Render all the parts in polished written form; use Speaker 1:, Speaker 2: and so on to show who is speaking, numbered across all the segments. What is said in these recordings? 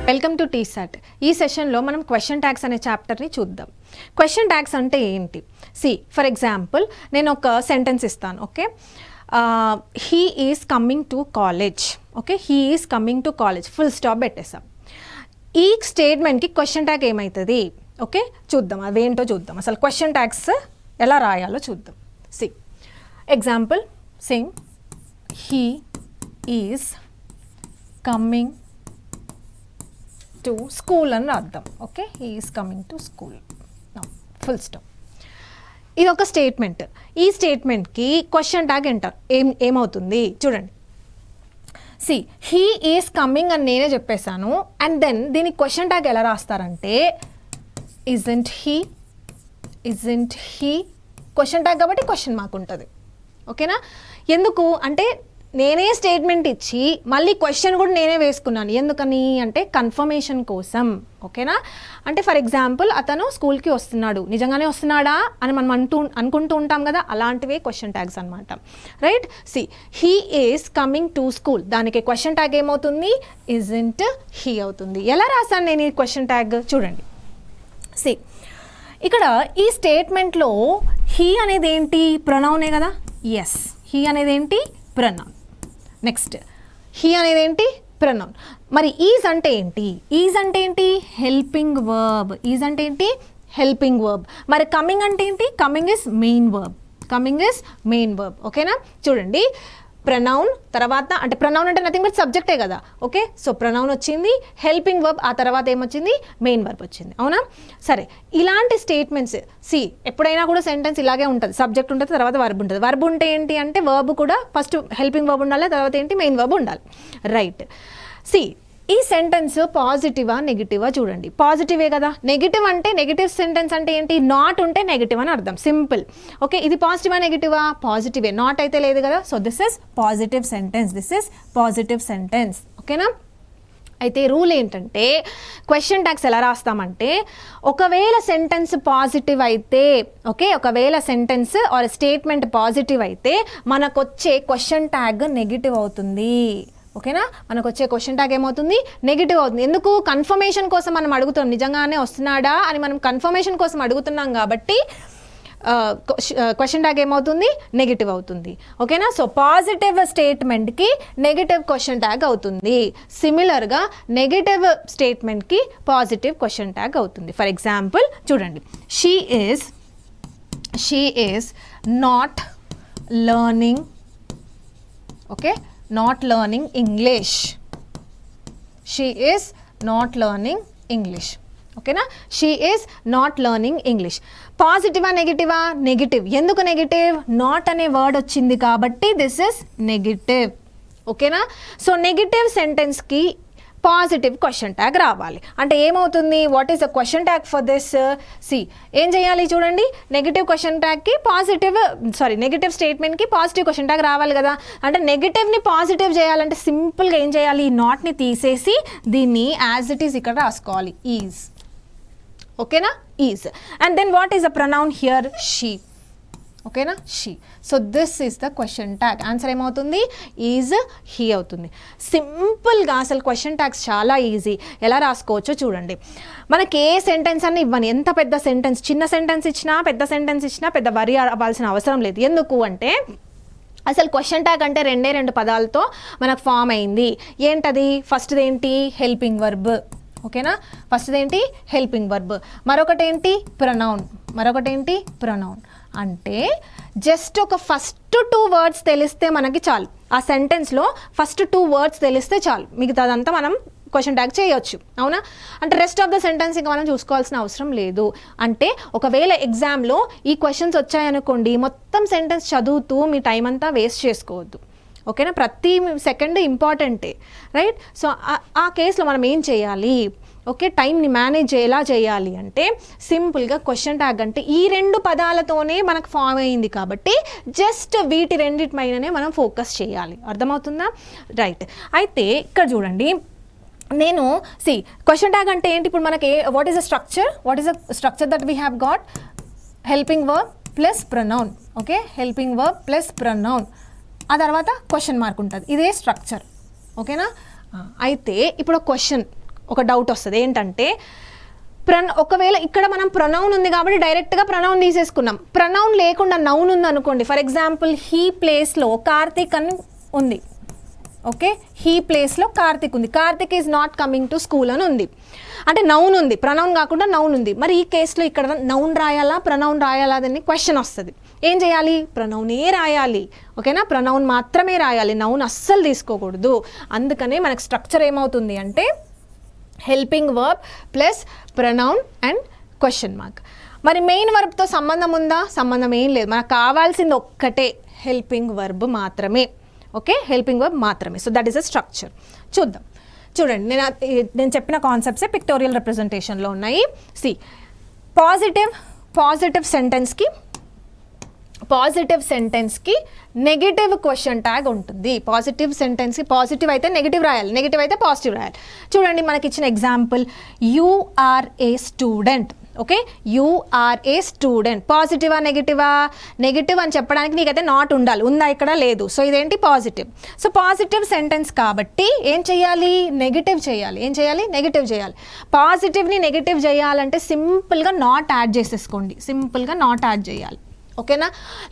Speaker 1: Welcome to T-SAT. ఈ సెషన్లో మనం క్వశ్చన్ ట్యాగ్స్ అనే చాప్టర్ని చూద్దాం. క్వశ్చన్ ట్యాగ్స్ అంటే ఏంటి? ఫర్ ఎగ్జాంపుల్ నేను ఒక సెంటెన్స్ ఇస్తాను. Okay, he is coming to college. Okay, he is coming to college, full stop పెట్టేసాం. ఈ స్టేట్మెంట్కి క్వశ్చన్ ట్యాగ్ ఏమవుతుంది? ఓకే, చూద్దాం అవేంటో చూద్దాం. అసలు క్వశ్చన్ ట్యాగ్స్ ఎలా రాయాలో చూద్దాం. Example Singh he is coming to school అని రాద్దాం. Okay, he is coming to school, full stop. ఇది ఒక స్టేట్మెంట్. ఈ స్టేట్మెంట్కి క్వశ్చన్ ట్యాగ్ అంటారు. ఏమవుతుంది చూడండి. హీ ఈజ్ కమింగ్ అని నేనే చెప్పేశాను. అండ్ దెన్ దీనికి క్వశ్చన్ ట్యాగ్ ఎలా రాస్తారంటే ఇజంట్ హీ క్వశ్చన్ ట్యాగ్ కాబట్టి క్వశ్చన్ మార్క్ ఉంటుంది. ఓకేనా? ఎందుకు అంటే నేనే స్టేట్మెంట్ ఇచ్చి మళ్ళీ క్వశ్చన్ కూడా నేనే వేసుకున్నాను. ఎందుకని అంటే కన్ఫర్మేషన్ కోసం. ఓకేనా? అంటే ఫర్ ఎగ్జాంపుల్ అతను స్కూల్కి వస్తున్నాడు, నిజంగానే వస్తున్నాడా అని మనం అనుకుంటూ ఉంటాం కదా, అలాంటివే క్వశ్చన్ ట్యాగ్స్ అనమాట. Right? He is coming to school, దానికి క్వశ్చన్ ట్యాగ్ ఏమవుతుంది? ఇజంట్ హీ అవుతుంది. ఎలా రాశాను నేను ఈ క్వశ్చన్ ట్యాగ్ చూడండి. ఇక్కడ ఈ స్టేట్మెంట్లో హీ అనేది ఏంటి? ప్రొనౌనే కదా. ఎస్, హీ అనేది ఏంటి? ప్రొనౌన్. నెక్స్ట్ హీ అనేది ఏంటి? ప్రొనౌన్. మరి ఈజ్ అంటే ఏంటి? ఈజ్ అంటే ఏంటి? Helping verb. ఈజ్ అంటే ఏంటి? Helping verb. మరి కమింగ్ అంటే ఏంటి? Coming is main verb. Coming is main verb. ఓకేనా? చూడండి, ప్రొనౌన్ తర్వాత అంటే ప్రొనౌన్ అంటే నథింగ్ బట్ సబ్జెక్టే కదా. ఓకే, సో ప్రొనౌన్ వచ్చింది, హెల్పింగ్ వర్బ్, ఆ తర్వాత ఏమొచ్చింది? మెయిన్ వర్బ్ వచ్చింది. అవునా? సరే, ఇలాంటి స్టేట్మెంట్స్ ఎప్పుడైనా కూడా సెంటెన్స్ ఇలాగే ఉంటుంది. సబ్జెక్ట్ ఉంటుంది, తర్వాత వర్బ్ ఉంటుంది. వర్బ్ ఉంటే ఏంటి అంటే వర్బ్ కూడా ఫస్ట్ హెల్పింగ్ వర్బ్ ఉండాలి, తర్వాత ఏంటి? మెయిన్ వర్బ్ ఉండాలి. రైట్. ఈ సెంటెన్స్ పాజిటివా నెగిటివా చూడండి. పాజిటివే కదా. నెగిటివ్ అంటే నెగిటివ్ సెంటెన్స్ అంటే ఏంటి? నాట్ ఉంటే నెగిటివ్ అని అర్థం. సింపుల్. ఓకే, ఇది పాజిటివా నెగిటివా? పాజిటివే. నాట్ అయితే లేదు కదా. So this is positive sentence. This is positive sentence. ఓకేనా? అయితే రూల్ ఏంటంటే క్వశ్చన్ ట్యాగ్స్ ఎలా రాస్తామంటే ఒకవేళ సెంటెన్స్ పాజిటివ్ అయితే, ఓకే, ఒకవేళ సెంటెన్స్ ఆర్ స్టేట్మెంట్ పాజిటివ్ అయితే మనకు వచ్చే క్వశ్చన్ ట్యాగ్ నెగిటివ్ అవుతుంది. ఓకేనా? మనకు వచ్చే క్వశ్చన్ ట్యాగ్ ఏమవుతుంది? నెగిటివ్ అవుతుంది. ఎందుకు? కన్ఫర్మేషన్ కోసం మనం అడుగుతాం, నిజంగానే వస్తున్నాడా అని మనం కన్ఫర్మేషన్ కోసం అడుగుతున్నాం కాబట్టి క్వశ్చన్ ట్యాగ్ ఏమవుతుంది? నెగిటివ్ అవుతుంది. ఓకేనా? సో పాజిటివ్ స్టేట్మెంట్కి నెగిటివ్ క్వశ్చన్ ట్యాగ్ అవుతుంది. సిమిలర్గా నెగిటివ్ స్టేట్మెంట్కి పాజిటివ్ క్వశ్చన్ ట్యాగ్ అవుతుంది. ఫర్ ఎగ్జాంపుల్ చూడండి, she is not learning. Okay, not learning English. She is not learning English. ఓకేనా? She is not learning English. పాజిటివా నెగిటివా? నెగిటివ్. ఎందుకు నెగిటివ్? నాట్ అనే వర్డ్ వచ్చింది కాబట్టి దిస్ ఇస్ నెగిటివ్. ఓకేనా? సో నెగిటివ్ సెంటెన్స్కి పాజిటివ్ క్వశ్చన్ ట్యాగ్ రావాలి. అంటే ఏమవుతుంది? What is the question tag for this? ఏం చేయాలి చూడండి, నెగిటివ్ క్వశ్చన్ ట్యాగ్కి నెగిటివ్ స్టేట్మెంట్కి పాజిటివ్ క్వశ్చన్ ట్యాగ్ రావాలి కదా. అంటే నెగిటివ్ని పాజిటివ్ చేయాలంటే సింపుల్గా ఏం చేయాలి? నాట్ని తీసేసి దీన్ని యాజ్ ఇట్ ఈస్ ఇక్కడ రాసుకోవాలి, ఈజ్. ఓకేనా? Is. And then what is the pronoun here? She. ఓకేనా? She. So this is the question tag. Answer ఏమవుతుంది? ఈజ్ హీ అవుతుంది. సింపుల్గా అసలు క్వశ్చన్ ట్యాగ్స్ చాలా ఈజీ. ఎలా రాసుకోవచ్చో చూడండి. మనకి ఏ సెంటెన్స్ అన్న ఇవ్వని, ఎంత పెద్ద సెంటెన్స్, చిన్న సెంటెన్స్ ఇచ్చినా పెద్ద సెంటెన్స్ ఇచ్చినా పెద్ద వరి అవ్వాల్సిన అవసరం లేదు. ఎందుకు అంటే అసలు క్వశ్చన్ ట్యాగ్ అంటే రెండు పదాలతో మనకు ఫామ్ అయింది. ఏంటది? ఫస్ట్ది ఏంటి? Helping verb. ఓకేనా? ఫస్ట్ది ఏంటి? Helping verb. మరొకటేంటి? ప్రొనౌన్. ప్రొనౌన్ అంటే జస్ట్ ఒక ఫస్ట్ 2 వర్డ్స్ తెలిస్తే మనకి చాలు. ఆ సెంటెన్స్లో ఫస్ట్ 2 వర్డ్స్ తెలిస్తే చాలు, మిగతాదంతా మనం క్వశ్చన్ ట్యాగ్ చేయొచ్చు. అవునా? అంటే రెస్ట్ ఆఫ్ ద సెంటెన్స్ ఇంకా మనం చూసుకోవాల్సిన అవసరం లేదు. అంటే ఒకవేళ ఎగ్జామ్లో ఈ క్వశ్చన్స్ వచ్చాయనుకోండి, మొత్తం సెంటెన్స్ చదువుతూ మీ టైం అంతా వేస్ట్ చేసుకోవద్దు. ఓకేనా? ప్రతి సెకండ్ ఇంపార్టెంటే. రైట్? సో ఆ కేసులో మనం ఏం చేయాలి? ఓకే, టైంని మేనేజ్ ఎలా చేయాలి అంటే సింపుల్గా క్వశ్చన్ ట్యాగ్ అంటే ఈ 2 పదాలతోనే మనకు ఫామ్ అయింది కాబట్టి జస్ట్ వీటి రెండిటిపైననే మనం ఫోకస్ చేయాలి. అర్థమవుతుందా? రైట్. అయితే ఇక్కడ చూడండి, నేను క్వశ్చన్ ట్యాగ్ అంటే ఏంటి? ఇప్పుడు మనకి what is the structure that we have got? Helping verb plus pronoun. Okay, helping verb plus pronoun, ఆ తర్వాత క్వశ్చన్ మార్క్ ఉంటుంది. ఇదే స్ట్రక్చర్. ఓకేనా? అయితే ఇప్పుడు క్వశ్చన్ ఒక డౌట్ వస్తుంది ఏంటంటే ఒకవేళ ఇక్కడ మనం ప్రొనౌన్ ఉంది కాబట్టి డైరెక్ట్గా ప్రొనౌన్ తీసేసుకున్నాం. ప్రొనౌన్ లేకుండా నౌన్ ఉంది అనుకోండి, ఫర్ ఎగ్జాంపుల్ హీ ప్లేస్లో కార్తిక్ అని ఉంది. ఓకే, హీ ప్లేస్లో కార్తిక్ ఉంది. Karthik is not coming to school అని ఉంది. అంటే నౌన్ ఉంది, ప్రొనౌన్ కాకుండా నౌన్ ఉంది. మరి ఈ కేసులో ఇక్కడ నౌన్ రాయాలా ప్రొనౌన్ రాయాలా అని క్వశ్చన్ వస్తుంది. ఏం చేయాలి? ప్రొనౌనే రాయాలి. ఓకేనా, ప్రొనౌన్ మాత్రమే రాయాలి, నౌన్ అస్సలు తీసుకోకూడదు. అందుకనే మనకు స్ట్రక్చర్ ఏమవుతుంది అంటే helping verb plus pronoun and question mark. మరి మెయిన్ వర్బ్తో సంబంధం ఉందా? సంబంధం ఏం లేదు. మనకు కావాల్సింది ఒక్కటే, హెల్పింగ్ వర్బ్ మాత్రమే. ఓకే, హెల్పింగ్ వర్బ్ మాత్రమే. So that is a structure. చూద్దాం. చూడండి, నేను చెప్పిన కాన్సెప్ట్సే పిక్టోరియల్ రిప్రజెంటేషన్లో ఉన్నాయి. సి, పాజిటివ్ సెంటెన్స్కి నెగిటివ్ క్వశ్చన్ ట్యాగ్ ఉంటుంది. పాజిటివ్ సెంటెన్స్కి పాజిటివ్ అయితే నెగిటివ్ రాయాలి, నెగిటివ్ అయితే పాజిటివ్ రాయాలి. చూడండి, మనకి ఇచ్చిన example you are a student. Okay, you are a student. పాజిటివా నెగిటివా? నెగిటివ్ అని చెప్పడానికి నీకైతే నాట్ ఉండాలి, ఉందా? ఇక్కడ లేదు. సో ఇదేంటి? పాజిటివ్. సో పాజిటివ్ సెంటెన్స్ కాబట్టి ఏం చేయాలి? నెగిటివ్ చేయాలి. ఏం చేయాలి? నెగిటివ్ చేయాలి. పాజిటివ్ని నెగిటివ్ చేయాలంటే సింపుల్గా నాట్ యాడ్ చేసేసుకోండి, సింపుల్గా నాట్ యాడ్ చేయాలి. ఓకేనా,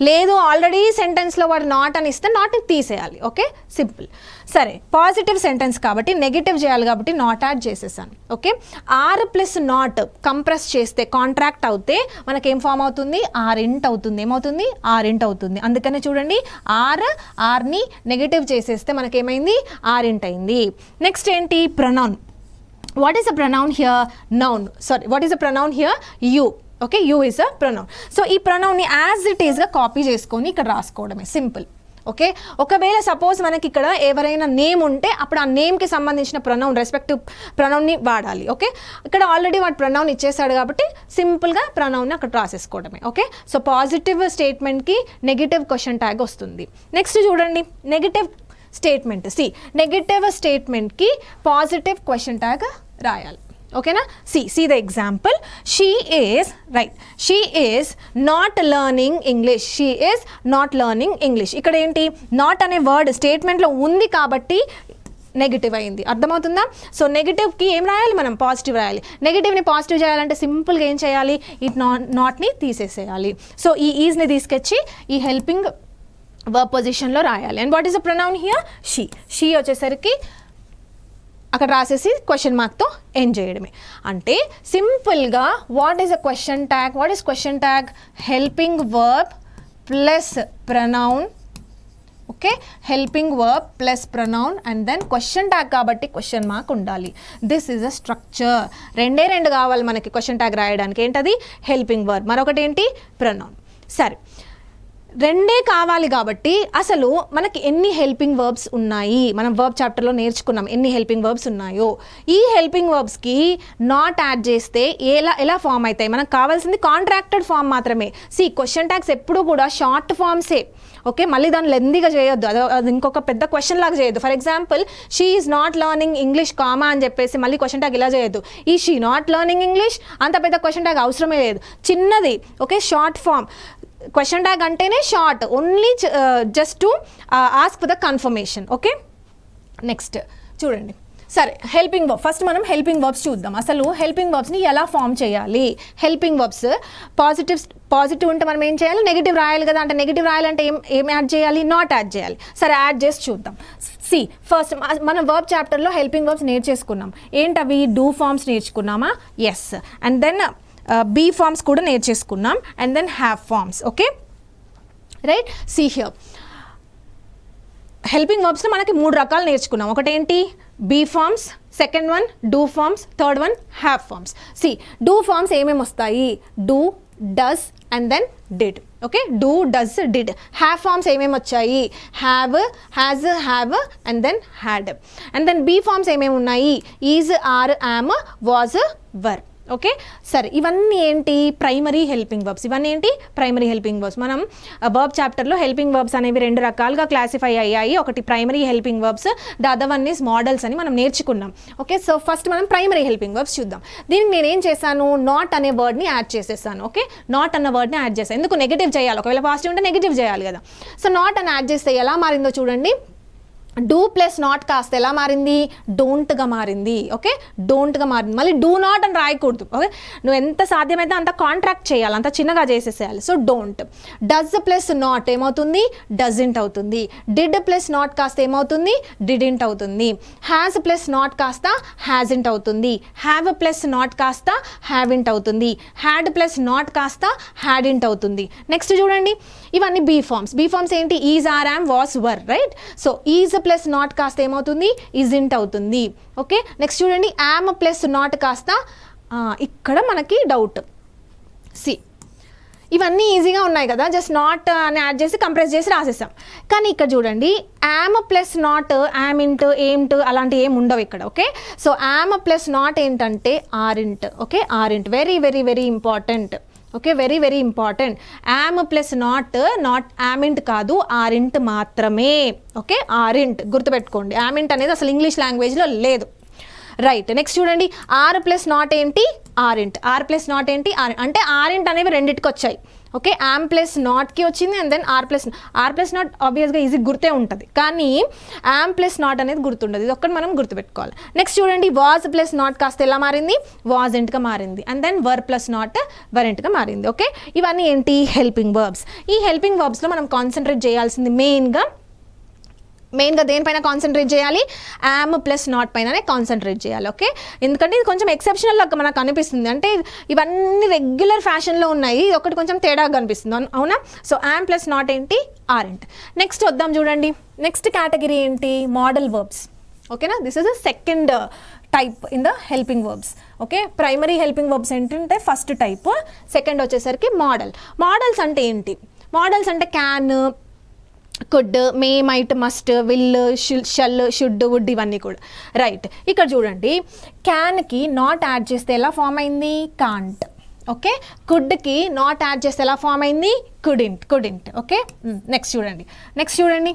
Speaker 1: లేదు ఆల్రెడీ సెంటెన్స్లో వాడు నాట్ అని ఇస్తే నాట్ తీసేయాలి. Okay, simple. సరే, పాజిటివ్ సెంటెన్స్ కాబట్టి నెగిటివ్ చేయాలి కాబట్టి నాట్ యాడ్ చేసేసాను. Okay, are plus not compress చేస్తే కాంట్రాక్ట్ అవుతే మనకేం ఫామ్ అవుతుంది? ఆర్ఇంట్ అవుతుంది. ఏమవుతుంది? ఆర్ఇంట్ అవుతుంది. అందుకనే చూడండి, ఆర్ని నెగిటివ్ చేసేస్తే మనకేమైంది? ఆర్ఇంట్ అయింది. నెక్స్ట్ ఏంటి? Pronoun. What is a pronoun here? Noun. Sorry, what is a pronoun here? You. Okay, you is a pronoun. So ఈ ప్రొనౌన్ని యాజ్ ఇట్ ఈస్గా కాపీ చేసుకొని ఇక్కడ రాసుకోవడమే, సింపుల్. ఓకే, ఒకవేళ సపోజ్ మనకి ఇక్కడ ఎవరైనా నేమ్ ఉంటే అప్పుడు ఆ నేమ్కి సంబంధించిన ప్రొనౌన్, రెస్పెక్టివ్ ప్రొనౌన్ని వాడాలి. ఓకే, ఇక్కడ ఆల్రెడీ వాడు ప్రొనౌన్ ఇచ్చేసాడు కాబట్టి సింపుల్గా ప్రొనౌన్ని అక్కడ రాసేసుకోవడమే. ఓకే, సో పాజిటివ్ స్టేట్మెంట్కి నెగిటివ్ క్వశ్చన్ ట్యాగ్ వస్తుంది. నెక్స్ట్ చూడండి, నెగిటివ్ స్టేట్మెంట్. నెగిటివ్ స్టేట్మెంట్కి పాజిటివ్ క్వశ్చన్ ట్యాగ్ రాయాలి. ఓకేనా, see the example. She is not learning English. She is not learning English. ఇక్కడ ఏంటి? నాట్ అనే వర్డ్ స్టేట్మెంట్లో ఉంది కాబట్టి నెగిటివ్ అయింది. అర్థమవుతుందా? సో నెగిటివ్కి ఏం రాయాలి? మనం పాజిటివ్ రాయాలి. నెగిటివ్ని పాజిటివ్ చేయాలంటే సింపుల్గా ఏం చేయాలి? ఈ నాట్ని తీసేసేయాలి. సో ఈ ఈజ్ని తీసుకొచ్చి ఈ హెల్పింగ్ వర్బ్ పొజిషన్లో రాయాలి. And what is the pronoun here? She వచ్చేసరికి అక్కడ రాసేసి క్వశ్చన్ మార్క్తో ఎండ్ చేయడమే. అంటే సింపుల్గా what is a question tag? What is question tag? Helping verb plus pronoun. Okay, helping verb plus pronoun and then question tag కాబట్టి question mark ఉండాలి. This is a structure. రెండు కావాలి మనకి క్వశ్చన్ ట్యాగ్ రాయడానికి. ఏంటది? హెల్పింగ్ వర్బ్, మరొకటి ఏంటి? Pronoun. సరే, రెండే కావాలి కాబట్టి అసలు మనకి ఎన్ని హెల్పింగ్ వర్బ్స్ ఉన్నాయి? మనం వర్బ్ చాప్టర్లో నేర్చుకున్నాం ఎన్ని హెల్పింగ్ వర్బ్స్ ఉన్నాయో. ఈ హెల్పింగ్ వర్బ్స్కి నాట్ యాడ్ చేస్తే ఎలా ఫామ్ అవుతాయి? మనకు కావాల్సింది కాంట్రాక్టెడ్ ఫామ్ మాత్రమే. క్వశ్చన్ ట్యాగ్స్ ఎప్పుడు కూడా షార్ట్ ఫామ్సే. ఓకే, మళ్ళీ దాన్ని లెందీగా చేయొద్దు, అది ఇంకొక పెద్ద క్వశ్చన్ లాగా చేయొద్దు. For example, she is not learning English comma అని చెప్పేసి మళ్ళీ క్వశ్చన్ ట్యాగ్ ఇలా చేయొద్దు. ఈ షీ నాట్ లెర్నింగ్ ఇంగ్లీష్ అంత పెద్ద క్వశ్చన్ ట్యాగ్ అవసరమే లేదు, చిన్నది. Okay, short form. Question tag అంటేనే short, only just to ask for the confirmation. Okay, next చూడండి. సరే, హెల్పింగ్ వర్బ్. ఫస్ట్ మనం హెల్పింగ్ వర్బ్స్ చూద్దాం. అసలు హెల్పింగ్ వర్బ్స్ని ఎలా ఫామ్ చేయాలి? హెల్పింగ్ వర్బ్స్ పాజిటివ్ ఉంటే మనం ఏం చేయాలి? నెగిటివ్ రాయాలి కదా. అంటే నెగిటివ్ రాయాలంటే ఏం యాడ్ చేయాలి? నాట్ యాడ్ చేయాలి. సరే, యాడ్ చేసి చూద్దాం. ఫస్ట్ మనం వర్బ్ చాప్టర్లో హెల్పింగ్ వర్బ్స్ నేర్చేసుకున్నాం. ఏంటవి? డూ ఫార్మ్స్ నేర్చుకున్నామా? Yes. And then be forms కూడా నేర్చేసుకున్నాం. And then have forms. Okay, right. See here, helping వర్బ్స్లో మనకి 3 రకాలు నేర్చుకున్నాం. ఒకటేంటి? Be forms, second one do forms, third one have forms. Do forms ఏమేమి వస్తాయి? Do, does and then did. Okay, do, does, did. Have forms ఏమేమి వచ్చాయి? Have, has, have and then had. And then be forms ఏమేమి ఉన్నాయి? Is, are, yam, was, were. Okay, సరే, ఇవన్నీ ఏంటి? Primary helping verbs. ఇవన్నీ ఏంటి? Primary helping verbs. మనం వర్బ్ చాప్టర్లో హెల్పింగ్ వర్బ్స్ అనేవి 2 రకాలుగా క్లాసిఫై అయ్యాయి. ఒకటి primary helping verbs, the other one is models అని మనం నేర్చుకున్నాం. ఓకే, సో ఫస్ట్ మనం ప్రైమరీ హెల్పింగ్ వర్బ్స్ చూద్దాం. దీనికి నేను ఏం చేశాను? నాట్ అనే వర్డ్ని యాడ్ చేసేసాను. ఓకే, నాట్ అన్న వర్డ్ని యాడ్ చేశాను. ఎందుకు? నెగిటివ్ చేయాలి. ఒకవేళ పాజిటివ్ ఉంటే నెగిటివ్ చేయాలి కదా. సో నాట్ అని యాడ్ చేస్తే ఎలా మారిందో చూడండి. డూ ప్లస్ నాట్ కాస్త ఎలా మారింది, డోంట్గా మారింది. ఓకే, డోంట్గా మారింది. మళ్ళీ డూ నాట్ అని రాయకూడదు. ఓకే, నువ్వు ఎంత సాధ్యమైతే అంత కాంట్రాక్ట్ చేయాలి, అంత చిన్నగా చేసేసేయాలి. So don't. Does plus not ఏమవుతుంది, డజంట్ అవుతుంది. డిడ్ ప్లస్ నాట్ కాస్త ఏమవుతుంది, డిడింట్ అవుతుంది. హ్యాజ్ ప్లస్ నాట్ కాస్త హ్యాజంట్ అవుతుంది. హ్యావ్ ప్లస్ నాట్ కాస్త హ్యావింట్ అవుతుంది. హ్యాడ్ ప్లస్ నాట్ కాస్త హ్యాడింట్ అవుతుంది. నెక్స్ట్ చూడండి, ఇవన్నీ బీ ఫార్మ్స్. బీ ఫార్మ్స్ ఏంటి, is, are, am, was, were. Right. So is plus not కాస్త ఏమవుతుంది, ఇజింట్ అవుతుంది. ఓకే, నెక్స్ట్ చూడండి, యామ్ ప్లస్ నాట్ కాస్త ఇక్కడ మనకి డౌట్. సి, ఇవన్నీ ఈజీగా ఉన్నాయి కదా, జస్ట్ నాట్ అని యాడ్ చేసి కంప్రెస్ చేసి రాసేసాం. కానీ ఇక్కడ చూడండి, am plus not amn't, amn't అలాంటివి ఏమి ఉండవు ఇక్కడ. Okay, so am plus not ఏంటంటే aren't. Okay, aren't. Very very very important. Okay, very very important. Am plus not amn't కాదు, ఆరింట్ మాత్రమే. ఓకే, ఆరింట్ గుర్తుపెట్టుకోండి. యామింట్ అనేది అసలు ఇంగ్లీష్ లాంగ్వేజ్లో లేదు. రైట్. నెక్స్ట్ చూడండి, ఆర్ ప్లస్ నాట్ ఏంటి, ఆరింట్. ఆర్ ప్లస్ నాట్ ఏంటి, అంటే ఆరింట్ అనేవి రెండింటికి వచ్చాయి. ఓకే, యామ్ ప్లస్ నాట్కి వచ్చింది and then are plus not ఆబ్వియస్గా ఈజీ గుర్తే ఉంటుంది, కానీ యామ్ ప్లస్ నాట్ అనేది గుర్తుండదు. ఇది ఒక్కటి మనం గుర్తుపెట్టుకోవాలి. నెక్స్ట్ చూడండి, వాజ్ ప్లస్ నాట్ కాస్త ఎలా మారింది, వాజెంట్గా మారింది. And then were plus not వరెంట్గా మారింది. ఓకే, ఇవన్నీ ఏంటి, హెల్పింగ్ వర్బ్స్. ఈ హెల్పింగ్ వర్బ్స్లో మనం కాన్సన్ట్రేట్ చేయాల్సింది మెయిన్గా దేనిపైన కాన్సన్ట్రేట్ చేయాలి, యామ్ ప్లస్ నాట్ పైననే కాన్సన్ట్రేట్ చేయాలి. ఓకే, ఎందుకంటే ఇది కొంచెం ఎక్సెప్షనల్ లాగా మనకు అనిపిస్తుంది, అంటే ఇవన్నీ రెగ్యులర్ ఫ్యాషన్లో ఉన్నాయి, ఒకటి కొంచెం తేడాగా కనిపిస్తుంది, అవునా. సో యామ్ ప్లస్ నాట్ ఏంటి, ఆరెంట్. నెక్స్ట్ వద్దాం చూడండి, నెక్స్ట్ కేటగిరీ ఏంటి, మోడల్ వర్బ్స్. ఓకేనా, this is the second type in the helping verbs. Okay, primary helping verbs ఏంటంటే ఫస్ట్ టైప్, సెకండ్ వచ్చేసరికి మోడల్. మోడల్స్ అంటే ఏంటి, మోడల్స్ అంటే can, could, may, might, must, will, shall, should, would, ఇవన్నీ కూడా. Right. ఇక్కడ చూడండి, క్యాన్కి నాట్ యాడ్ చేస్తే ఎలా ఫామ్ అయింది, కాంట్. ఓకే, కుడ్కి నాట్ యాడ్ చేస్తే ఎలా ఫామ్ అయింది, కుడింట్. ఓకే, నెక్స్ట్ చూడండి,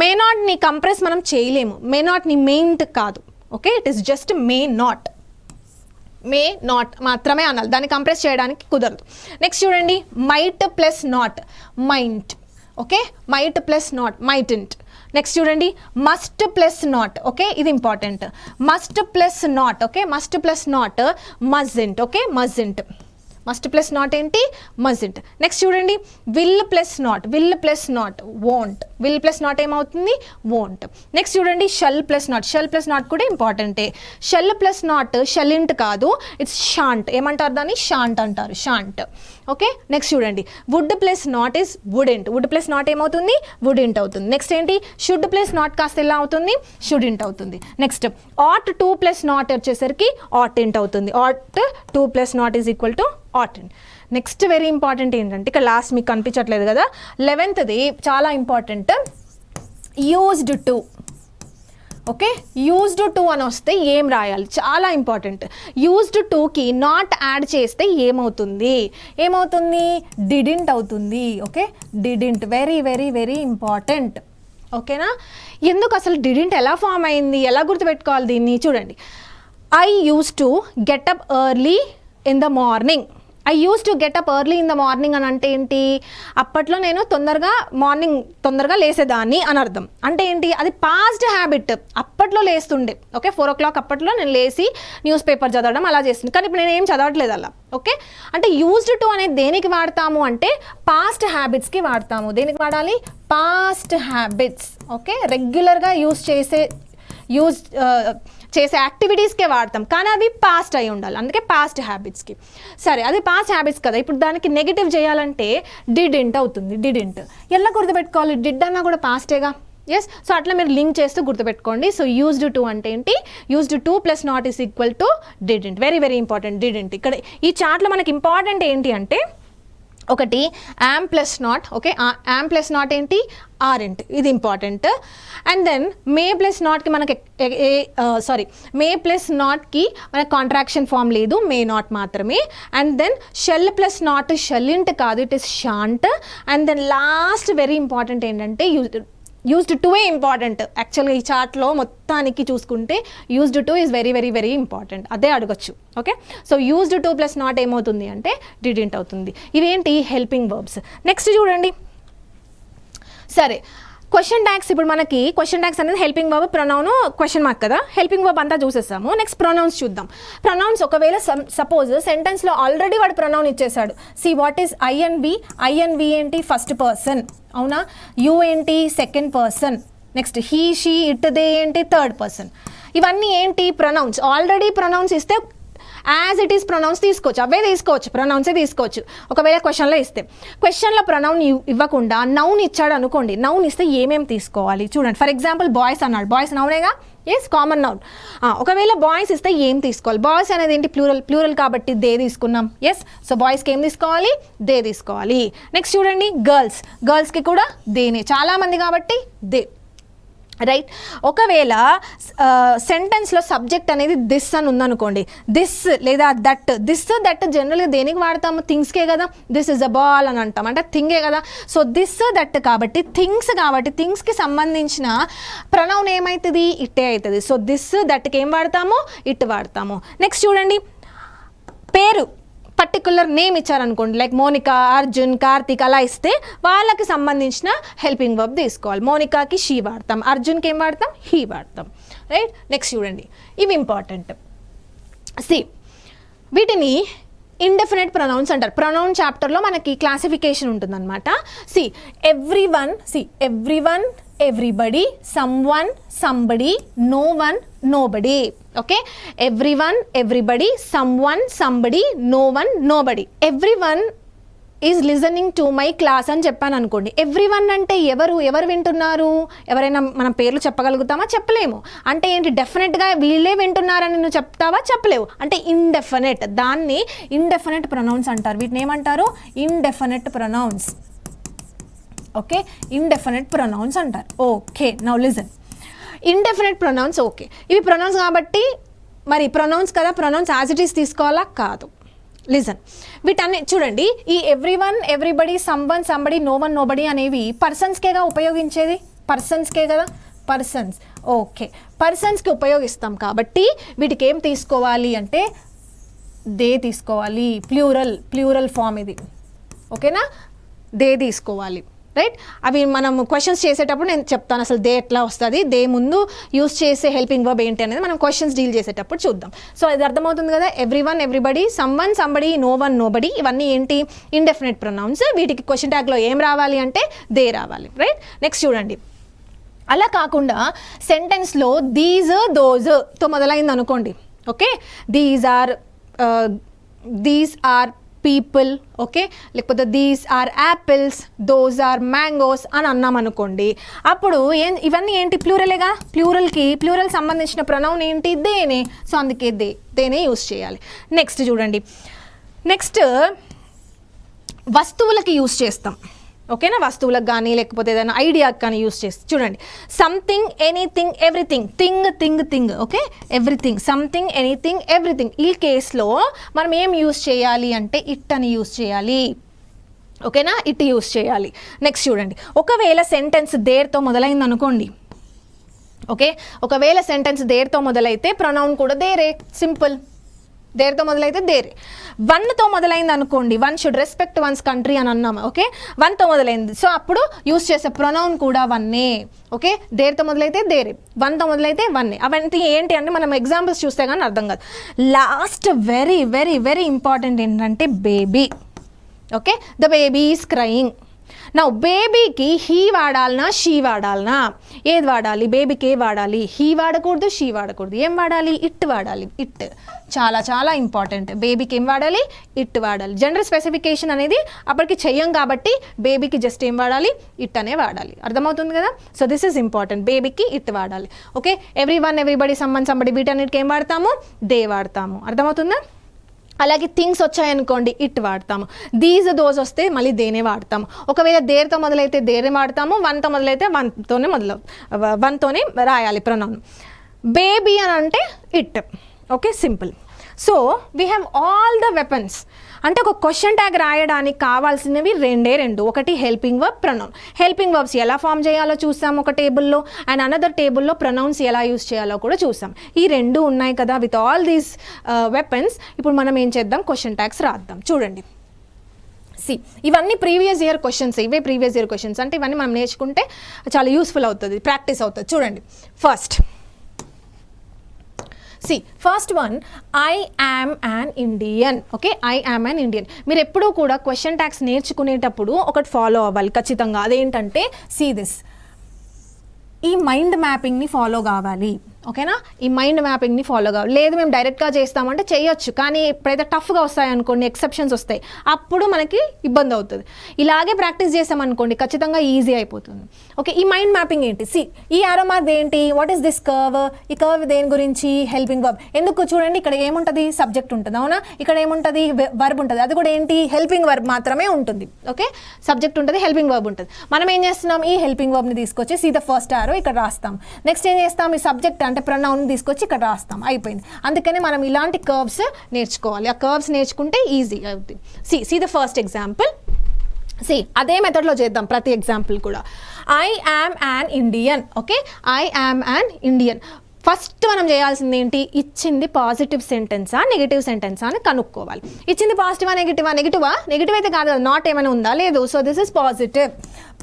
Speaker 1: మే నాట్ని కంప్రెస్ మనం చేయలేము, మే నాట్ని మెయింట్ కాదు. Okay, it is just may not మాత్రమే అనాలి, దాన్ని కంప్రెస్ చేయడానికి కుదరదు. నెక్స్ట్ చూడండి, might plus not, mightn't. Okay, might plus not, mightn't. Next చూడండి, మస్ట్ ప్లస్ నాట్. ఓకే, ఇది important, must plus not. Okay, must plus not, mustn't. Okay, mustn't. Must plus not ఏంటి, mustn't. Next చూడండి, will plus not, won't. Will plus not ఏమవుతుంది, won't. Next చూడండి, shall plus not కూడా ఇంపార్టెంటే. Shall plus not షలింట్ కాదు, it's shan't. ఏమంటారు దాన్ని, shan't అంటారు, షాంట్. ఓకే, నెక్స్ట్ చూడండి, would plus not is wouldn't. Would plus not ఏమవుతుంది, వుడెంట్ అవుతుంది. నెక్స్ట్ ఏంటి, షుడ్ ప్లస్ నాట్ కాస్త ఎలా అవుతుంది, షుడెంట్ అవుతుంది. నెక్స్ట్ ఆట్ 2 ప్లస్ నాట్ వచ్చేసరికి ఆటెంట్ అవుతుంది. Ought 2 plus not is equal to oughtn't. Next very important ఏంటంటే, ఇక్కడ లాస్ట్ మీకు కనిపించట్లేదు కదా, 11th చాలా important, used to. Okay, used to అని వస్తే ఏం రాయాలి, చాలా ఇంపార్టెంట్. యూజ్డ్ టుకి నాట్ యాడ్ చేస్తే ఏమవుతుంది, డిడింట్ అవుతుంది. Okay, didn't. Very very very important. ఓకేనా, ఎందుకు అసలు డిడింట్ ఎలా ఫామ్ అయింది, ఎలా గుర్తుపెట్టుకోవాలి దీన్ని చూడండి. I use to get up early in the morning. అని అంటే ఏంటి, అప్పట్లో నేను తొందరగా లేసేదాన్ని అని అర్థం. అంటే ఏంటి, అది పాస్ట్ హ్యాబిట్, అప్పట్లో లేస్తుండే. ఓకే, 4 o'clock అప్పట్లో నేను లేచి న్యూస్ పేపర్ చదవడం అలా చేస్తుంది, కానీ ఇప్పుడు నేను ఏం చదవట్లేదు అలా. ఓకే, అంటే యూజ్డ్ టు అనేది దేనికి వాడతాము అంటే పాస్ట్ హ్యాబిట్స్కి వాడతాము. దేనికి వాడాలి, పాస్ట్ హ్యాబిట్స్. ఓకే, రెగ్యులర్గా యూజ్ చేసే యాక్టివిటీస్కే వాడతాం, కానీ అవి పాస్ట్ అయి ఉండాలి, అందుకే పాస్ట్ హ్యాబిట్స్కి. సరే, అది పాస్ట్ హ్యాబిట్స్ కదా, ఇప్పుడు దానికి నెగిటివ్ చేయాలంటే డిడింట్ అవుతుంది. డిడింట్ ఎలా గుర్తుపెట్టుకోవాలి, డిడ్ అన్నా కూడా పాస్టేగా. ఎస్, సో అట్లా మీరు లింక్ చేస్తూ గుర్తుపెట్టుకోండి. సో యూజ్డ్ టు అంటే ఏంటి, used to plus not is equal to didn't. Very very important, didn't. ఇక్కడ ఈ చార్ట్లో మనకి ఇంపార్టెంట్ ఏంటి అంటే, ఒకటి am plus not. Okay, am plus not ఏంటి, ఆరెంట్. ఇది important. And then may plus నాట్కి మనకి మే ప్లస్ నాట్కి మనకి కాంట్రాక్షన్ ఫామ్ లేదు, మే నాట్ మాత్రమే. And then shall plus not shalln't కాదు, it is shan't. And then last very important ఏంటంటే యూజ్డ్ టు ఇంపార్టెంట్. యాక్చువల్గా ఈ చార్ట్లో మొత్తానికి చూసుకుంటే used to is very very very important, అదే అడగచ్చు. Okay, so used to plus not ఏమవుతుంది అంటే డిడింట్ అవుతుంది. ఇవేంటి, హెల్పింగ్ వర్బ్స్. నెక్స్ట్ చూడండి, సరే క్వశ్చన్ ట్యాగ్స్ ఇప్పుడు మనకి క్వశ్చన్ ట్యాగ్స్ అనేది helping verb pronoun question mark కదా, హెల్పింగ్ వర్బ్ అంతా చూసేస్తాము. నెక్స్ట్ ప్రొనౌన్స్ చూద్దాం. ప్రొనౌన్స్ ఒకవేళ సపోజ్ సెంటెన్స్లో ఆల్రెడీ వాడు ప్రొనౌన్ ఇచ్చేసాడు. See what is I and we, I and we ఏంటి ఫస్ట్ పర్సన్ అవునా, యూ ఏంటి second person, next he she it they ఏంటి థర్డ్ పర్సన్. ఇవన్నీ ఏంటి ప్రొనౌన్స్. ఆల్రెడీ ప్రొనౌన్స్ ఇస్తే యాజ్ ఇట్ ఈస్ ప్రొనౌన్స్ తీసుకోవచ్చు, అవే తీసుకోవచ్చు, ప్రొనౌన్సే తీసుకోవచ్చు. ఒకవేళ క్వశ్చన్లో ఇస్తే, క్వశ్చన్లో ప్రొనౌన్ ఇవ్వకుండా నౌన్ ఇచ్చాడు అనుకోండి, నౌన్ ఇస్తే ఏమేమి తీసుకోవాలి చూడండి. ఫర్ ఎగ్జాంపుల్ బాయ్స్ అన్నాడు, బాయ్స్ నౌనేగా, ఎస్ కామన్ నౌన్. ఒకవేళ బాయ్స్ ఇస్తే ఏం తీసుకోవాలి, బాయ్స్ అనేది ఏంటి ప్లూరల్ కాబట్టి దే తీసుకున్నాం. ఎస్, సో బాయ్స్కి ఏం తీసుకోవాలి, దే తీసుకోవాలి. నెక్స్ట్ చూడండి గర్ల్స్కి కూడా దేనే, చాలామంది కాబట్టి దే, రైట్. ఒకవేళ సెంటెన్స్లో సబ్జెక్ట్ అనేది దిస్ అని ఉందనుకోండి, దిస్ లేదా దట్, దట్ జనరల్గా దేనికి వాడతాము, థింగ్స్కే కదా, దిస్ ఇస్ అ బాల్ అని అంటాం, అంటే థింగే కదా. సో దిస్ దట్ కాబట్టి థింగ్స్, కాబట్టి థింగ్స్కి సంబంధించిన ప్రొనౌన్ ఏమవుతుంది, ఇట్టే అవుతుంది. సో దిస్ దట్కి ఏం వాడతాము, ఇట్ వాడతాము. నెక్స్ట్ చూడండి, పేరు పర్టికులర్ నేమ్ ఇచ్చారనుకోండి, లైక్ మోనికా, అర్జున్, కార్తిక్ అలా ఇస్తే వాళ్ళకి సంబంధించిన హెల్పింగ్ వర్బ్ తీసుకోవాలి. మోనికాకి షీ వాడతాం, అర్జున్కి ఏం వాడతాం, హీ వాడతాం, రైట్. నెక్స్ట్ చూడండి, ఇవి ఇంపార్టెంట్. సి వీటిని ఇండెఫినెట్ ప్రొనౌన్స్ అంటారు. ప్రొనౌన్ చాప్టర్లో మనకి క్లాసిఫికేషన్ ఉంటుందన్నమాట. See every one, everybody, someone, somebody, no one, nobody. Okay, everyone, everybody, someone, somebody, no one, nobody. Everyone is listening to my class అని చెప్పాను అనుకోండి. ఎవ్రీవన్ అంటే ఎవరు వింటున్నారు, ఎవరైనా మనం పేర్లు చెప్పగలుగుతామా, చెప్పలేము. అంటే ఏంటి, డెఫినెట్గా వీళ్ళే వింటున్నారని నువ్వు చెప్తావా, చెప్పలేవు. అంటే ఇండెఫినెట్, దాన్ని ఇండెఫినెట్ ప్రొనౌన్స్ అంటారు. వీటిని ఏమంటారు, indefinite pronouns. Okay, indefinite pronouns అంటారు. Okay, now listen. Indefinite pronouns, okay, ఇవి ప్రొనౌన్స్ కాబట్టి మరి ప్రొనౌన్స్ కదా, ప్రొనౌన్స్ యాజ్ ఇట్ ఈస్ తీసుకోవాలా, కాదు. లిజన్, వీటన్ని చూడండి, ఈ everyone, everybody, someone, somebody, no one, nobody అనేవి పర్సన్స్కేగా ఉపయోగించేది, పర్సన్స్కే కదా, పర్సన్స్. ఓకే, పర్సన్స్కి ఉపయోగిస్తాం కాబట్టి వీటికి ఏం తీసుకోవాలి అంటే దే తీసుకోవాలి. ప్లూరల్ ఫామ్ ఇది, ఓకేనా, దే తీసుకోవాలి, రైట్. అవి మనం క్వశ్చన్స్ చేసేటప్పుడు నేను చెప్తాను అసలు దే ఎట్లా వస్తుంది, దే ముందు యూస్ చేసే హెల్పింగ్ వర్బ్ ఏంటి అనేది మనం క్వశ్చన్స్ డీల్ చేసేటప్పుడు చూద్దాం. సో ఇది అర్థమవుతుంది కదా, everyone, everybody, someone, somebody, no one, nobody, ఇవన్నీ ఏంటి, ఇండెఫినెట్ ప్రొనౌన్స్. వీటికి క్వశ్చన్ ట్యాగ్లో ఏం రావాలి అంటే దే రావాలి, రైట్. నెక్స్ట్ చూడండి, అలా కాకుండా సెంటెన్స్లో దీస్, దోస్తో మొదలైంది అనుకోండి. Okay, these are people, okay, లేకపోతే these are apples, those are mangoes అని అన్నాం అనుకోండి. అప్పుడు ఇవన్నీ ఏంటి, ప్లూరలేగా, ప్లూరల్ సంబంధించిన ప్రొనౌన్ ఏంటి, దేనే. సో అందుకే దేనే యూస్ చేయాలి. నెక్స్ట్ చూడండి, నెక్స్ట్ వస్తువులకి యూస్ చేస్తాం. ఓకేనా, వస్తువులకు కానీ లేకపోతే ఏదైనా ఐడియాకి కానీ యూస్ చేసి చూడండి. Something, anything, everything, thing, okay, everything, something, anything, everything. ఈ కేసులో మనం ఏం యూస్ చేయాలి అంటే ఇట్ అని యూస్ చేయాలి. ఓకేనా, ఇట్ యూస్ చేయాలి. నెక్స్ట్ చూడండి, ఒకవేళ సెంటెన్స్ దేర్తో మొదలైంది అనుకోండి. ఓకే, ఒకవేళ సెంటెన్స్ దేర్తో మొదలైతే ప్రొనౌన్ కూడా దేరే, సింపుల్. దేర్తో మొదలైతే దేరే. వన్తో మొదలైంది అనుకోండి, one should respect once country అని అన్నాము. ఓకే, వన్తో మొదలైంది, సో అప్పుడు యూస్ చేసే ప్రొనౌన్ కూడా వన్నే. ఓకే, దేర్తో మొదలైతే దేరే, వన్తో మొదలైతే వన్నే. అవన్నీ ఏంటి అంటే మనం ఎగ్జాంపుల్స్ చూస్తే కానీ అర్థం కాదు. Last very very very important ఏంటంటే baby. Okay, the baby is crying. నా బేబీకి హీ వాడాలనా, షీ వాడాలనా, ఏది వాడాలి, బేబీకి ఏ వాడాలి, హీ వాడకూడదు, షీ వాడకూడదు, ఏం వాడాలి, ఇట్ వాడాలి. ఇట్ చాలా చాలా ఇంపార్టెంట్. బేబీకి ఏం వాడాలి, ఇట్ వాడాలి. జెండర్ స్పెసిఫికేషన్ అనేది అప్పటికి చెయ్యం కాబట్టి బేబీకి జస్ట్ ఏం వాడాలి, ఇట్ అనే వాడాలి. అర్థమవుతుంది కదా. సో దిస్ ఈజ్ ఇంపార్టెంట్, బేబీకి ఇట్ వాడాలి. Okay, everyone, everybody, someone, somebody, వీటన్నిటికి ఏం వాడతాము, దే వాడతాము. అర్థమవుతుందా. అలాగే థింగ్స్ వచ్చాయనుకోండి, ఇట్ వాడతాము. దీస్, దోస్ వస్తే మళ్ళీ దేనే వాడతాము. ఒకవేళ దేర్తో మొదలైతే దేరే వాడతాము, వన్తో మొదలైతే వన్తోనే రాయాలి ప్రొనౌన్. బేబీ అని అంటే it. Okay, simple. So we have all the weapons. అంటే ఒక క్వశ్చన్ ట్యాగ్ రాయడానికి కావాల్సినవి రెండు. ఒకటి helping verb, pronoun. Helping verbs ఎలా ఫామ్ చేయాలో చూసాం ఒక టేబుల్లో, అండ్ అనదర్ టేబుల్లో ప్రొనౌన్స్ ఎలా యూస్ చేయాలో కూడా చూసాం. ఈ రెండు ఉన్నాయి కదా. విత్ ఆల్ దీస్ వెపన్స్ ఇప్పుడు మనం ఏం చేద్దాం, క్వశ్చన్ ట్యాగ్స్ రాద్దాం. చూడండి, సి ఇవన్నీ ప్రీవియస్ ఇయర్ క్వశ్చన్స్, ఇవే ప్రీవియస్ ఇయర్ క్వశ్చన్స్ అంటే ఇవన్నీ మనం నేర్చుకుంటే చాలా యూస్ఫుల్ అవుతుంది, ప్రాక్టీస్ అవుతుంది. చూడండి first one, I am an Indian. Okay, I am an Indian. మీరు ఎప్పుడూ కూడా క్వశ్చన్ ట్యాగ్స్ నేర్చుకునేటప్పుడు ఒకటి ఫాలో అవ్వాలి ఖచ్చితంగా. అదేంటంటే సీ దిస్, ఈ మైండ్ మ్యాపింగ్ని ఫాలో కావాలి. ఓకేనా, ఈ మైండ్ మ్యాపింగ్ని ఫాలో కావాలి. లేదు మేము డైరెక్ట్గా చేస్తామంటే చేయొచ్చు, కానీ ఎప్పుడైతే టఫ్గా వస్తాయనుకోండి, ఎక్సెప్షన్స్ వస్తాయి, అప్పుడు మనకి ఇబ్బంది అవుతుంది. ఇలాగే ప్రాక్టీస్ చేసామనుకోండి ఖచ్చితంగా ఈజీ అయిపోతుంది. ఓకే, ఈ మైండ్ మ్యాపింగ్ ఏంటి? సి, ఈ ఆరో మార్క్ ఏంటి? What is this curve? ఈ కర్వ్ దేని గురించి? Helping verb. ఎందుకు చూడండి, ఇక్కడ ఏముంటుంది? సబ్జెక్ట్ ఉంటుంది, అవునా? ఇక్కడ ఏముంటుంది? వర్బ్ ఉంటుంది. అది కూడా ఏంటి? హెల్పింగ్ వర్బ్ మాత్రమే ఉంటుంది. ఓకే, సబ్జెక్ట్ ఉంటుంది, హెల్పింగ్ వర్బ్ ఉంటుంది. మనం ఏం చేస్తున్నాం? ఈ హెల్పింగ్ వర్బ్ని తీసుకొచ్చి సీ ద ఫస్ట్ ఆరో ఇక్కడ రాస్తాం. నెక్స్ట్ ఏం చేస్తాం? ఈ సబ్జెక్ట్ అంటే ప్రొనౌన్ తీసుకొచ్చి ఇక్కడ రాస్తాం, అయిపోయింది. అందుకనే మనం ఇలాంటి కర్వ్స్ నేర్చుకోవాలి. ఆ కర్వ్స్ నేర్చుకుంటే ఈజీ అవుతుంది. See the first example. అదే మెథడ్లో చేద్దాం ప్రతి ఎగ్జాంపుల్ కూడా. I am an Indian. Okay, I am an Indian. First మనం చేయాల్సింది ఏంటి? ఇచ్చింది పాజిటివ్ సెంటెన్సా నెగిటివ్ సెంటెన్సా అని కనుక్కోవాలి. ఇచ్చింది పాజిటివా నెగిటివా? నెగిటివ్ అయితే కాదు, నాట్ ఏమైనా ఉందా? లేదు. సో దిస్ ఇస్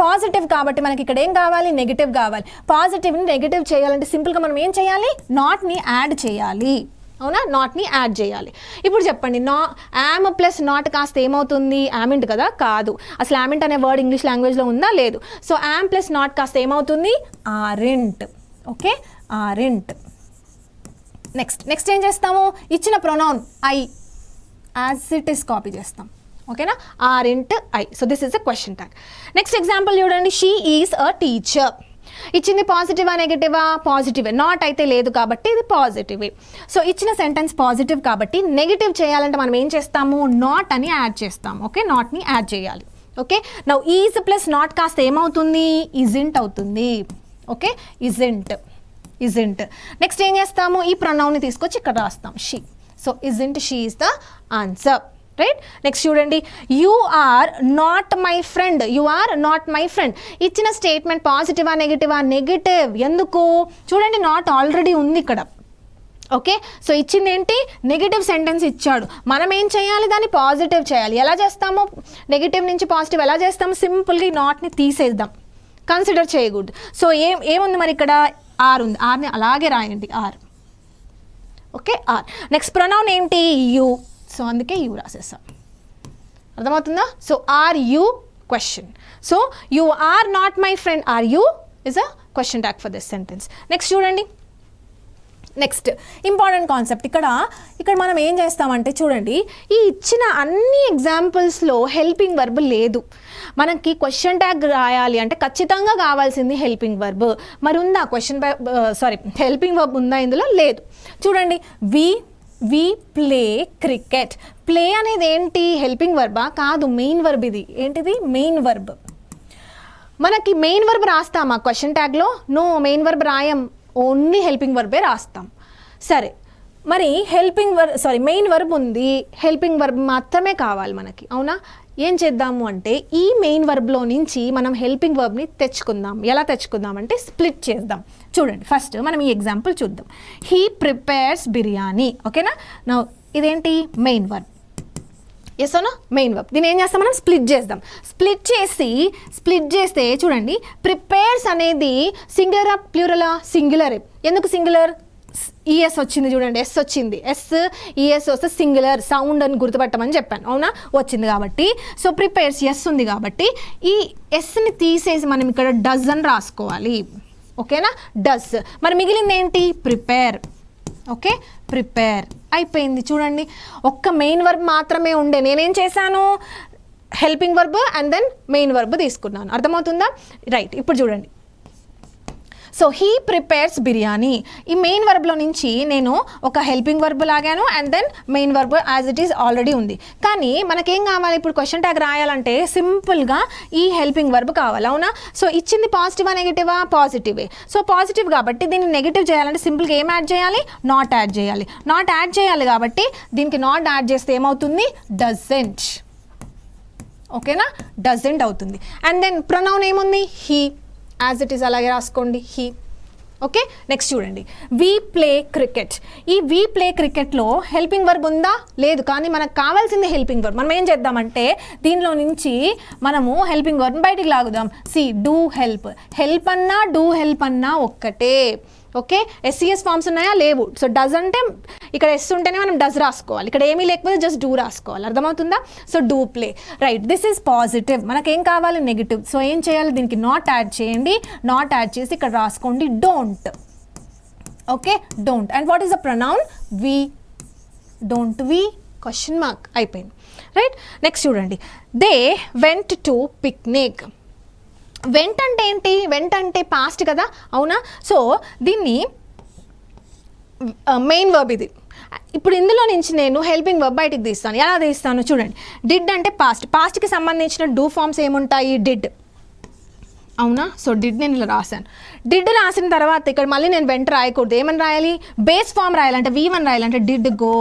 Speaker 1: పాజిటివ్ కాబట్టి మనకి ఇక్కడ ఏం కావాలి? నెగిటివ్ కావాలి. పాజిటివ్ని నెగిటివ్ చేయాలంటే సింపుల్గా మనం ఏం చేయాలి? నాట్ని యాడ్ చేయాలి, అవునా? నాట్ని యాడ్ చేయాలి. ఇప్పుడు చెప్పండి, యామ్ ప్లస్ నాట్ కాస్త ఏమవుతుంది? యామింట్ కదా? కాదు. అసలు యామింట్ అనే వర్డ్ ఇంగ్లీష్ లాంగ్వేజ్లో ఉందా? లేదు. సో యామ్ ప్లస్ నాట్ కాస్త ఏమవుతుంది? ఆరెంట్. Okay, aren't. నెక్స్ట్ ఏం చేస్తాము? ఇచ్చిన pronoun I as it is copy చేస్తాం. ఓకేనా, aren't I. So this is a question tag. Next example చూడండి, షీ ఈజ్ అ టీచర్. ఇచ్చింది పాజిటివా నెగిటివా? పాజిటివే. నాట్ అయితే లేదు కాబట్టి ఇది పాజిటివే. సో ఇచ్చిన సెంటెన్స్ పాజిటివ్ కాబట్టి నెగిటివ్ చేయాలంటే మనం ఏం చేస్తాము? నాట్ అని యాడ్ చేస్తాం. ఓకే, నాట్ని యాడ్ చేయాలి. Okay, now is plus not కాస్త ఏమవుతుంది? ఇజంట్ అవుతుంది. Okay, isn't. నెక్స్ట్ ఏం చేస్తాము? ఈ ప్రొనౌన్ని తీసుకొచ్చి ఇక్కడ రాస్తాం, she. So isn't she is the answer. Right. Next చూడండి, you are not my friend. ఇచ్చిన స్టేట్మెంట్ పాజిటివా నెగిటివా? నెగిటివ్. ఎందుకు? చూడండి, నాట్ ఆల్రెడీ ఉంది ఇక్కడ. ఓకే, సో ఇచ్చింది ఏంటి? నెగిటివ్ సెంటెన్స్ ఇచ్చాడు. మనం ఏం చేయాలి? దాన్ని పాజిటివ్ చేయాలి. ఎలా చేస్తాము? నెగిటివ్ నుంచి పాజిటివ్ ఎలా చేస్తాము? సింపుల్గా ఈ నాట్ని తీసేద్దాం, కన్సిడర్ చేయకూడదు. సో ఏముంది మరి ఇక్కడ? ఆర్ ఉంది. ఆర్ని అలాగే రాయండి, are. Okay, are. Next pronoun ఏంటి? యూ. సో అందుకే యూ రాసేస్తాం. అర్థమవుతుందా? So are you question. So you are not my friend, are you is a question tag for this sentence. Next చూడండి, నెక్స్ట్ ఇంపార్టెంట్ కాన్సెప్ట్. ఇక్కడ మనం ఏం చేస్తామంటే చూడండి, ఈ ఇచ్చిన అన్ని ఎగ్జాంపుల్స్లో హెల్పింగ్ వర్బ్ లేదు. మనకి క్వశ్చన్ ట్యాగ్ రాయాలి అంటే ఖచ్చితంగా కావాల్సింది హెల్పింగ్ వర్బ్. మరి ఉందా హెల్పింగ్ వర్బ్ ఉందా ఇందులో? లేదు. చూడండి, వి ప్లే క్రికెట్. ప్లే అనేది ఏంటి? హెల్పింగ్ వర్బా? కాదు, మెయిన్ వర్బ్. ఇది ఏంటిది? Main verb. మనకి మెయిన్ వర్బ్ రాస్తామా క్వశ్చన్ ట్యాగ్లో? నో, మెయిన్ వర్బ్ రాయం, ఓన్లీ హెల్పింగ్ వర్బే రాస్తాం. సరే, మరి మెయిన్ వర్బ్ ఉంది, హెల్పింగ్ వర్బ్ మాత్రమే కావాలి మనకి, అవునా? ఏం చేద్దాము అంటే ఈ మెయిన్ వర్బ్లో నుంచి మనం హెల్పింగ్ వర్బ్ని తెచ్చుకుందాం. ఎలా తెచ్చుకుందాం అంటే స్ప్లిట్ చేద్దాం. చూడండి, ఫస్ట్ మనం ఈ ఎగ్జాంపుల్ చూద్దాం. He prepares biryani. ఓకేనా, నా ఇదేంటి? Main verb. ఎస్ అవునా? Main verb. దీన్ని ఏం చేస్తాం? మనం స్ప్లిట్ చేద్దాం. స్ప్లిట్ చేస్తే చూడండి, ప్రిపేర్స్ అనేది సింగులరా ప్లూరలా? సింగులరే. ఎందుకు సింగులర్? ఈఎస్ వచ్చింది చూడండి, ఎస్ వచ్చింది. ఈఎస్ వస్తే సింగులర్ సౌండ్ అని గుర్తుపట్టమని చెప్పాను, అవునా? వచ్చింది కాబట్టి. సో ప్రిపేర్స్ ఎస్ ఉంది కాబట్టి ఈ ఎస్ని తీసేసి మనం ఇక్కడ డస్ అని రాసుకోవాలి. ఓకేనా, డస్. మరి మిగిలింది ఏంటి? ప్రిపేర్. ఓకే, ప్రిపేర్ అయిపోయింది. చూడండి, ఒక్క మెయిన్ వర్బ్ మాత్రమే ఉండే. నేనేం చేశాను? Helping verb and then main verb తీసుకున్నాను. అర్థమవుతుందా? రైట్. ఇప్పుడు చూడండి, సో హీ ప్రిపేర్స్ బిర్యానీ. ఈ మెయిన్ వర్బ్లో నుంచి నేను ఒక హెల్పింగ్ వర్బ్ లాగాను and then main verb as it is already ఉంది. కానీ మనకేం కావాలి? ఇప్పుడు క్వశ్చన్ ట్యాగ్ రాయాలంటే సింపుల్గా ఈ హెల్పింగ్ వర్బ్ కావాలి, అవునా? సో ఇచ్చింది పాజిటివా నెగిటివా? పాజిటివే. సో పాజిటివ్ కాబట్టి దీన్ని నెగిటివ్ చేయాలంటే సింపుల్గా ఏం యాడ్ చేయాలి? నాట్ యాడ్ చేయాలి. నాట్ యాడ్ చేయాలి కాబట్టి దీనికి నాట్ యాడ్ చేస్తే ఏమవుతుంది? డజంట్. ఓకేనా, డజంట్ అవుతుంది. అండ్ దెన్ ప్రొనౌన్ ఏముంది? హీ. యాజ్ ఇట్ ఈస్ అలాగే రాసుకోండి, హీ. ఓకే, నెక్స్ట్ చూడండి, వి ప్లే క్రికెట్. ఈ వి ప్లే క్రికెట్లో హెల్పింగ్ వర్బ్ ఉందా? లేదు. కానీ మనకు కావాల్సింది హెల్పింగ్ వర్బ్. మనం ఏం చేద్దామంటే దీనిలో నుంచి మనము హెల్పింగ్ వర్బ్ని బయటికి లాగుదాం. See do help. హెల్ప్ అన్నా డూ హెల్ప్ అన్నా ఒక్కటే. ఓకే, ఎస్సీఎస్ ఫార్మ్స్ ఉన్నాయా? లేవు. సో డజ్ అంటే ఇక్కడ ఎస్ ఉంటేనే మనం డజ్ రాసుకోవాలి, ఇక్కడ ఏమీ లేకపోతే జస్ట్ డూ రాసుకోవాలి. అర్థమవుతుందా? So do play. Right, this is positive. మనకేం కావాలి? నెగిటివ్. సో ఏం చేయాలి? దీనికి నాట్ యాడ్ చేయండి. నాట్ యాడ్ చేసి ఇక్కడ రాసుకోండి don't. Okay, don't. And what is the pronoun? We. Don't we question mark. అయిపోయింది. రైట్, నెక్స్ట్ చూడండి, they went to picnic. Went అంటే ఏంటి? వెంట్ అంటే పాస్ట్ కదా, అవునా? సో దీన్ని మెయిన్ వర్బ్ ఇది. ఇప్పుడు ఇందులో నుంచి నేను హెల్పింగ్ వర్బ్ బయటికి తీస్తాను. ఎలా తీస్తాను చూడండి. డిడ్ అంటే పాస్ట్. పాస్ట్కి సంబంధించిన డూ ఫార్మ్స్ ఏముంటాయి? డిడ్, అవునా? సో డిడ్ నేను ఇలా రాశాను. డిడ్ రాసిన తర్వాత ఇక్కడ మళ్ళీ నేను వెంట రాయకూడదు. ఏమని రాయాలి? బేస్ ఫామ్ రాయాలంటే V1 రాయాలంటే did go.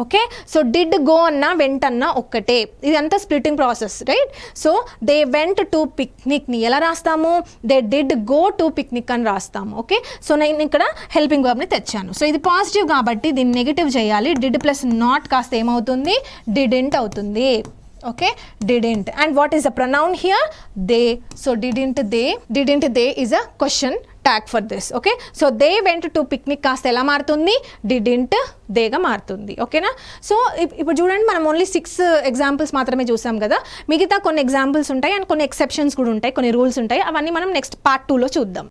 Speaker 1: Okay, so did go అన్నా వెంట అన్నా ఒక్కటే. ఇదంతా splitting process. Right, so they went to పిక్నిక్ని ఎలా రాస్తాము? They did go to picnic అని రాస్తాము. ఓకే, సో నేను ఇక్కడ హెల్పింగ్ వర్బ్ని తెచ్చాను. సో ఇది పాజిటివ్ కాబట్టి దీన్ని నెగిటివ్ చేయాలి. డిడ్ ప్లస్ నాట్ కాస్త ఏమవుతుంది? డిడెంట్ అవుతుంది. Okay, didn't. And what is the pronoun here? They. So didn't they. Didn't they is a question tag for this. Okay, so they went to picnic కాస్త ఎలా మారుతుంది? Didn't దేగా మారుతుంది. ఓకేనా? So ఇప్పుడు చూడండి, మనం ఓన్లీ 6 ఎగ్జాంపుల్స్ మాత్రమే చూసాం కదా. మిగతా కొన్ని ఎగ్జాంపుల్స్ ఉంటాయి అండ్ కొన్ని ఎక్సెప్షన్స్ కూడా ఉంటాయి, కొన్ని రూల్స్ ఉంటాయి. అవన్నీ మనం నెక్స్ట్ పార్ట్ 2లో చూద్దాం.